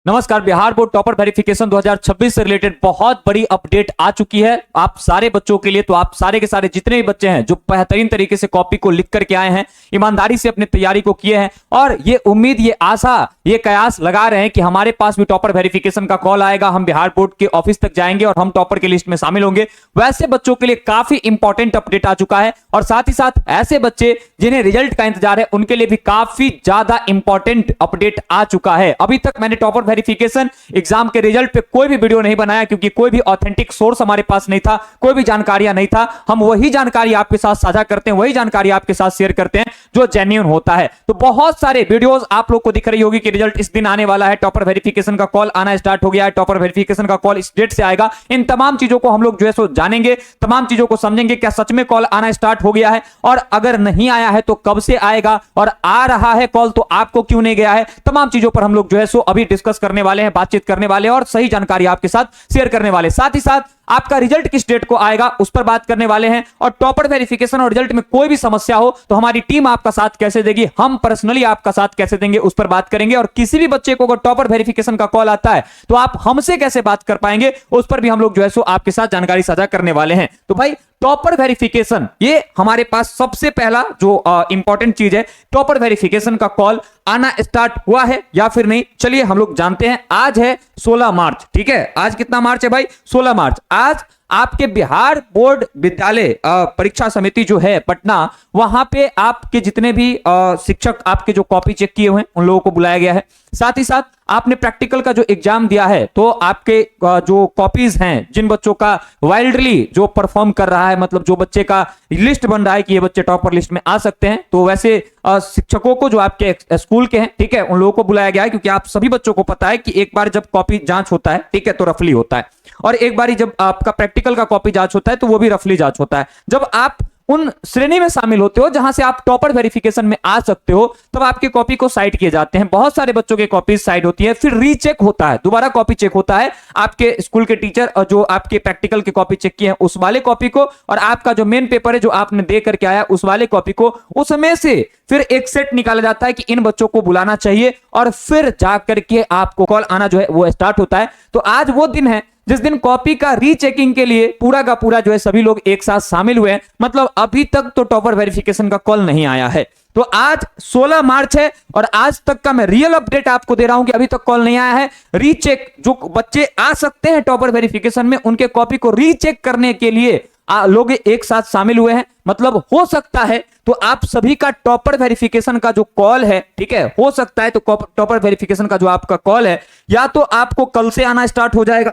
नमस्कार। Bihar board topper verification 2026 से related बहुत बड़ी अपडेट आ चुकी है आप सारे बच्चों के लिए। तो आप सारे के सारे जितने भी बच्चे हैं जो बेहतरीन तरीके से कॉपी को लिख करके आए हैं, ईमानदारी से अपनी तैयारी को किए हैं और ये उम्मीद, ये आशा, ये कयास लगा रहे हैं कि हमारे पास भी टॉपर वेरिफिकेशन का कॉल आएगा, हम बिहार बोर्ड के ऑफिस तक जाएंगे और हम टॉपर की लिस्ट में शामिल होंगे। वैसे बच्चों के लिए काफी इंपॉर्टेंट अपडेट आ चुका है और साथ ही साथ ऐसे बच्चे जिन्हें रिजल्ट का इंतजार है उनके लिए भी काफी ज्यादा इंपॉर्टेंट अपडेट आ चुका है। अभी तक मैंने टॉपर वेरिफिकेशन एग्जाम के रिजल्ट पे कोई भी वीडियो नहीं बनाया क्योंकि कोई भी ऑथेंटिक सोर्स हमारे पास नहीं था, कोई भी जानकारियां नहीं था। हम वही जानकारी आपके साथ साझा करते हैं, वही जानकारी आपके साथ शेयर करते हैं जो जेन्युइन होता है। तो बहुत सारे वीडियोस आप लोग को दिख रही होगी कि रिजल्ट इस दिन आने वाला है, टॉपर वेरिफिकेशन का कॉल आना स्टार्ट हो गया है, टॉपर वेरिफिकेशन का कॉल इस डेट से आएगा। इन तमाम चीजों को हम लोग जो है सो जानेंगे, तमाम चीजों को समझेंगे। क्या सच में कॉल आना स्टार्ट हो गया है, और अगर नहीं आया है तो कब से आएगा, और आ रहा है कॉल तो आपको क्यों नहीं गया है। तमाम चीजों पर हम लोग जो है सो अभी डिस्कस करने वाले हैं, बातचीत करने वाले हैं और सही जानकारी आपके साथ शेयर करने वाले। साथ ही साथ आपका रिजल्ट किस डेट को आएगा उस पर बात करने वाले हैं। और टॉपर वेरिफिकेशन और रिजल्ट में कोई भी समस्या हो तो हमारी टीम आपका साथ कैसे देगी, हम पर्सनली आपका साथ कैसे देंगे, उस पर बात करेंगे। और किसी भी बच्चे को अगर टॉपर वेरिफिकेशन का कॉल आता है तो आप हमसे कैसे बात कर पाएंगे, उस पर भी हम लोग जो है सो आपके साथ जानकारी साझा करने वाले हैं। तो भाई टॉपर वेरिफिकेशन, ये हमारे पास सबसे पहला जो इंपॉर्टेंट चीज है, टॉपर वेरिफिकेशन का कॉल आना स्टार्ट हुआ है या फिर नहीं, चलिए हम लोग जानते हैं। आज है 16 मार्च, ठीक है। आज कितना मार्च है भाई? 16 मार्च। आज आपके बिहार बोर्ड विद्यालय परीक्षा समिति जो है पटना, वहां पे आपके जितने भी शिक्षक आपके जो कॉपी चेक किए हुए हैं उन लोगों को बुलाया गया है। साथ ही साथ आपने प्रैक्टिकल का जो एग्जाम दिया है तो आपके जो कॉपीज हैं, जिन बच्चों का वाइल्डली जो परफॉर्म कर रहा है, मतलब जो बच्चे का लिस्ट बन रहा है कि ये बच्चे टॉपर लिस्ट में आ सकते हैं, तो वैसे शिक्षकों को जो आपके स्कूल के हैं, ठीक है, उन लोगों को बुलाया गया है। क्योंकि आप सभी बच्चों को पता है कि एक बार जब कॉपी जांच होता है, ठीक है, तो रफली होता है, और एक बार जब आपका प्रैक्टिकल का कॉपी जांच होता है तो वो भी रफली जांच होता है। जब आप उन श्रेणी में शामिल होते हो जहां से आप टॉपर वेरिफिकेशन में आ सकते हो, तब आपके कॉपी को साइड किए जाते हैं। बहुत सारे बच्चों के कॉपी साइड होती है, फिर रीचेक होता है, दोबारा कॉपी चेक होता है। आपके स्कूल के टीचर और जो आपके प्रैक्टिकल के कॉपी चेक किए हैं उस वाले कॉपी को, और आपका जो मेन पेपर है जो आपने दे करके आया उस वाले कॉपी को, उसमें से फिर एक सेट निकाला जाता है कि इन बच्चों को बुलाना चाहिए, और फिर जाकर के आपको कॉल आना जो है वो स्टार्ट होता है। तो आज वो दिन है जिस दिन कॉपी का रीचेकिंग के लिए पूरा का पूरा जो है सभी लोग एक साथ शामिल हुए हैं। मतलब अभी तक तो टॉपर वेरिफिकेशन का कॉल नहीं आया है। तो आज 16 मार्च है और आज तक का मैं रियल अपडेट आपको दे रहा हूं कि अभी तक कॉल नहीं आया है। रीचेक जो बच्चे आ सकते हैं टॉपर वेरिफिकेशन में, उनके कॉपी को रीचेक करने के लिए लोग एक साथ शामिल हुए हैं। मतलब हो सकता है तो आप सभी का टॉपर वेरिफिकेशन का जो कॉल है, ठीक है, हो सकता है तो टॉपर वेरिफिकेशन का जो आपका कॉल है या तो आपको कल से आना स्टार्ट हो जाएगा,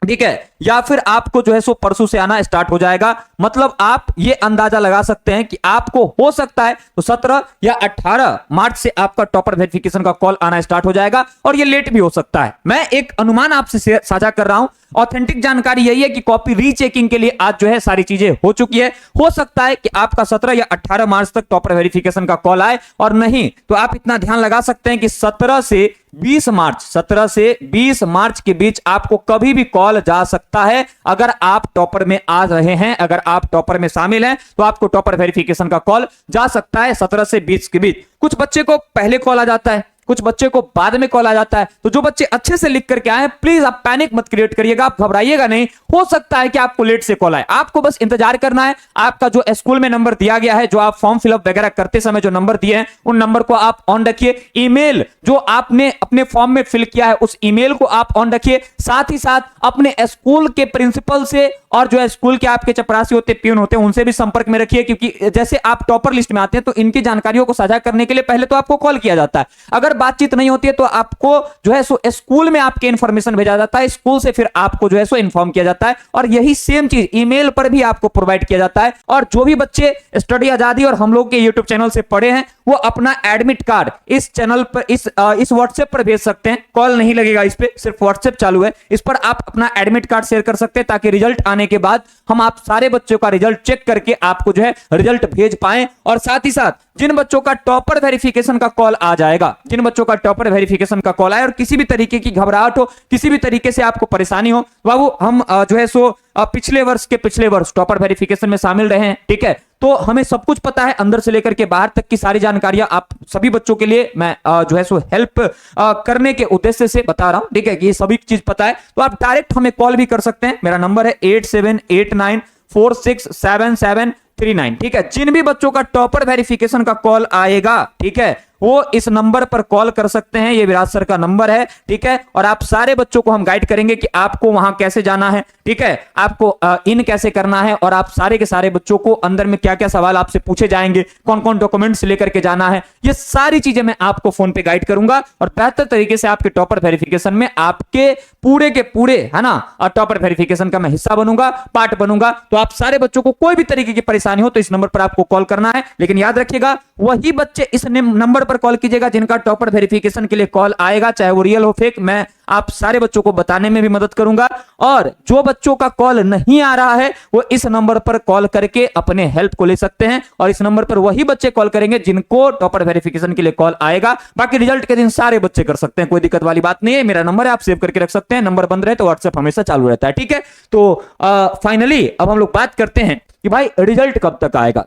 ठीक है, या फिर आपको जो है सो परसों से आना स्टार्ट हो जाएगा। मतलब आप ये अंदाजा लगा सकते हैं कि आपको हो सकता है तो 17 या 18 मार्च से आपका टॉपर वेरिफिकेशन का कॉल आना स्टार्ट हो जाएगा, और ये लेट भी हो सकता है। मैं एक अनुमान आपसे साझा कर रहा हूं, ऑथेंटिक जानकारी यही है कि कॉपी रीचेकिंग के लिए आज जो है सारी चीजें हो चुकी है। हो सकता है कि आपका 17 या 18 मार्च तक टॉपर वेरिफिकेशन का कॉल आए, और नहीं तो आप इतना ध्यान लगा सकते हैं कि 17 से 20 मार्च के बीच आपको कभी भी कॉल जा सकता है। अगर आप टॉपर में आ रहे हैं, अगर आप टॉपर में शामिल हैं, तो आपको टॉपर वेरिफिकेशन का कॉल जा सकता है 17 से 20 के बीच। कुछ बच्चे को पहले कॉल आ जाता है, कुछ बच्चे को बाद में कॉल आ जाता है। तो जो बच्चे अच्छे से लिख करके आए हैं, प्लीज आप पैनिक मत क्रिएट करिएगा, आप घबराइएगा नहीं। हो सकता है कि आपको लेट से कॉल आए, आपको बस इंतजार करना है। आपका जो स्कूल में नंबर दिया गया है, जो आप फॉर्म फिलअप वगैरह करते समय जो नंबर दिए हैं, उन नंबर को आप ऑन रखिए। ईमेल जो आपने अपने फॉर्म में फिल किया है उस ईमेल को आप ऑन रखिए। साथ ही साथ अपने स्कूल के प्रिंसिपल से और जो है स्कूल के आपके चपरासी होते, प्यून होते हैं, उनसे भी संपर्क में रखिए। क्योंकि जैसे आप टॉपर लिस्ट में आते हैं तो इनकी जानकारियों को साझा करने के लिए पहले तो आपको कॉल किया जाता है। अगर बातचीत नहीं होती है तो आपको जो है सो स्कूल में आपके इंफॉर्मेशन भेजा जाता है, स्कूल से फिर आपको जो है सो इन्फॉर्म किया जाता है, और यही सेम चीज ईमेल पर भी आपको प्रोवाइड किया जाता है। और जो भी बच्चे स्टडी आजादी और हम लोग के यूट्यूब चैनल से पढ़े हैं, वो अपना एडमिट कार्ड इस चैनल पर, इस व्हाट्सएप पर भेज सकते हैं। कॉल नहीं लगेगा, इस पे सिर्फ व्हाट्सएप चालू है, इस पर आप अपना एडमिट कार्ड शेयर कर सकते हैं, ताकि रिजल्ट आने के बाद हम आप सारे बच्चों का रिजल्ट चेक करके आपको जो है रिजल्ट भेज पाएं। और साथ ही साथ जिन बच्चों का टॉपर वेरिफिकेशन का कॉल आ जाएगा, जिन बच्चों का टॉपर वेरिफिकेशन का कॉल आए और किसी भी तरीके की घबराहट हो, किसी भी तरीके से आपको परेशानी हो, बाबू हम जो है सो पिछले वर्ष के पिछले वर्ष टॉपर वेरिफिकेशन में शामिल रहे हैं, ठीक है। तो हमें सब कुछ पता है, अंदर से लेकर के बाहर तक की सारी जानकारियां आप सभी बच्चों के लिए मैं जो है सो हेल्प करने के उद्देश्य से बता रहा हूं, ठीक है, कि ये सभी चीज पता है। तो आप डायरेक्ट हमें कॉल भी कर सकते हैं। मेरा नंबर है 8789467739, ठीक है। जिन भी बच्चों का टॉपर वेरिफिकेशन का कॉल आएगा, ठीक है, वो इस नंबर पर कॉल कर सकते हैं। ये विराज सर का नंबर है, ठीक है। और आप सारे बच्चों को हम गाइड करेंगे कि आपको वहां कैसे जाना है, ठीक है, आपको इन कैसे करना है, और आप सारे के सारे बच्चों को अंदर में क्या क्या सवाल आपसे पूछे जाएंगे, कौन कौन डॉक्यूमेंट्स लेकर के जाना है, ये सारी चीजें मैं आपको फोन पे गाइड करूंगा और बेहतर तरीके से आपके टॉपर वेरिफिकेशन में आपके पूरे के पूरे, है ना, टॉपर वेरिफिकेशन का मैं हिस्सा बनूंगा, पार्ट बनूंगा। तो आप सारे बच्चों को कोई भी तरीके की परेशानी हो तो इस नंबर पर आपको कॉल करना है। लेकिन याद रखिएगा, वही बच्चे इस नंबर पर कॉल कीजिएगा जिनका टॉपर वेरिफिकेशन के लिए कॉल आएगा, चाहे वो रियल हो फेक, मैं आप सारे बच्चों को बताने में भी मदद करूंगा। और जो बच्चों का कॉल नहीं आ रहा है वो इस नंबर पर कॉल करके अपने हेल्प को ले सकते हैं, और इस नंबर पर वही बच्चे कॉल करेंगे जिनको टॉपर वेरिफिकेशन के लिए कॉल आएगा। बाकी रिजल्ट के दिन सारे बच्चे कर सकते हैं, कोई दिक्कत वाली बात नहीं है। मेरा नंबर है, आप सेव करके रख सकते हैं। नंबर बंद रहे तो व्हाट्सएप हमेशा चालू रहता है, ठीक है। तो फाइनली अब हम लोग बात करते हैं कि भाई रिजल्ट कब तक आएगा।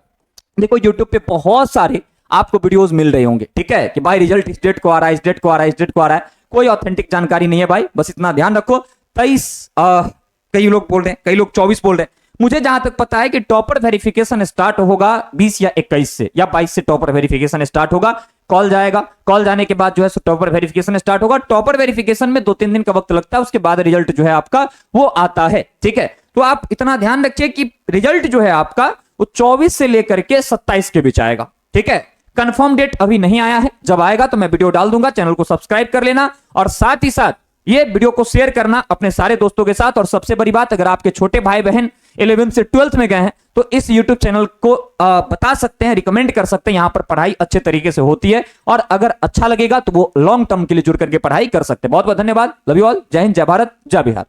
देखो यूट्यूब पे बहुत सारे आपको वीडियोस मिल रहे होंगे, ठीक है, कि भाई रिजल्ट इस डेट को आ रहा है, इस डेट को आ रहा है, इस डेट को आ रहा है। कोई ऑथेंटिक जानकारी नहीं है भाई, बस इतना ध्यान रखो। 23 कई लोग बोल रहे हैं, कई लोग 24 बोल रहे हैं। मुझे जहां तक पता है कि टॉपर वेरिफिकेशन स्टार्ट होगा 20 या 21 से या 22 से टॉपर वेरिफिकेशन स्टार्ट होगा। कॉल जाएगा, कॉल जाने के बाद जो है टॉपर वेरिफिकेशन स्टार्ट होगा। टॉपर वेरिफिकेशन में 2-3 दिन का वक्त लगता है, उसके बाद रिजल्ट जो है आपका वो आता है, ठीक है। तो आप इतना ध्यान रखिए कि रिजल्ट जो है आपका वो 24 से लेकर के 27 के बीच आएगा, ठीक है। कंफर्म डेट अभी नहीं आया है, जब आएगा तो मैं वीडियो डाल दूंगा। चैनल को सब्सक्राइब कर लेना और साथ ही साथ ये वीडियो को शेयर करना अपने सारे दोस्तों के साथ। और सबसे बड़ी बात, अगर आपके छोटे भाई बहन 11 से 12th में गए हैं तो इस YouTube चैनल को बता सकते हैं, रिकमेंड कर सकते हैं। यहां पर पढ़ाई अच्छे तरीके से होती है और अगर अच्छा लगेगा तो वो लॉन्ग टर्म के लिए जुड़ करके पढ़ाई कर सकते हैं। बहुत बहुत धन्यवाद। Love you all. जय हिंद, जय भारत, जय बिहार।